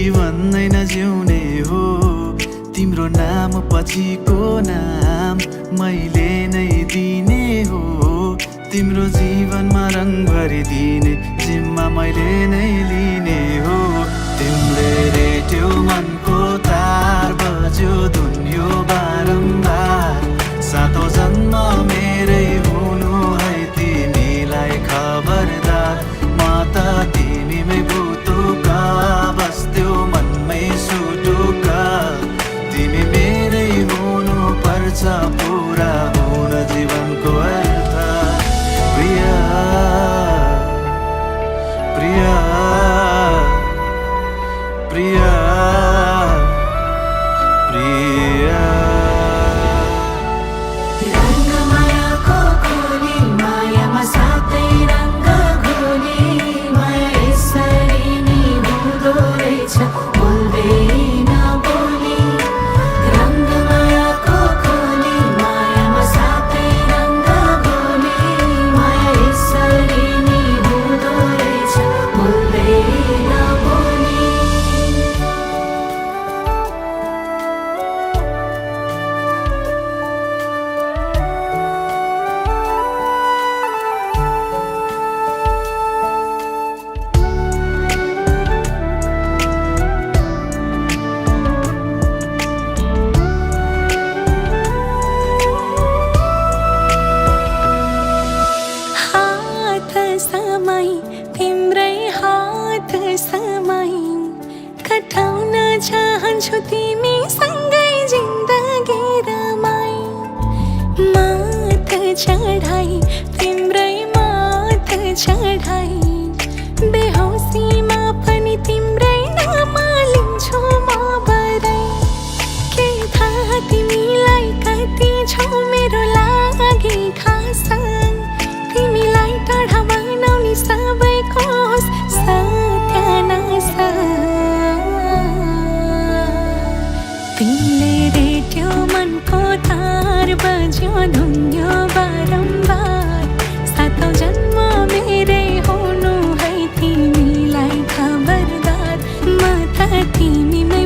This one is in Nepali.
जीवन नै नजिउने हो तिम्रो नाम पछिको नाम मैले नै दिने हो तिम्रो जीवनमा रङ भरिदिने जिम्मा मैले नै लिने हो तिमीले रेट्यो मनको तार बज्यो धुन्यो बारम्बार सातौं जन्म मेरै हुनु है तिमीलाई खबरदार म त तिमीमै भुतुका बस्थ्यौ मनमै सुटुका तिमी मेरै हुनु पर्छ पुरा हुन जीवनको अर्थ प्रिया प्रिया प्रिया प्रिया तिम्रै हात समाई कठाउन चाहन्छु तिमीसँगै जिन्दगी रमाई मात चढाई तिम्रै मात चढाई बेहोसीमा पनि तिम्रै नाम लिन्छु म बराई के थाहा तिमीलाई कति छौ मेरो लागि खास तिमीलाई टाढा बनाउने सबैको सत्यानाश तिमीले रेट्यो मनको तार बज्यो धुन्यो बारम्बार सातौं जन्म मेरै हुनु है तिमीलाई खबरदार म त तिमीमै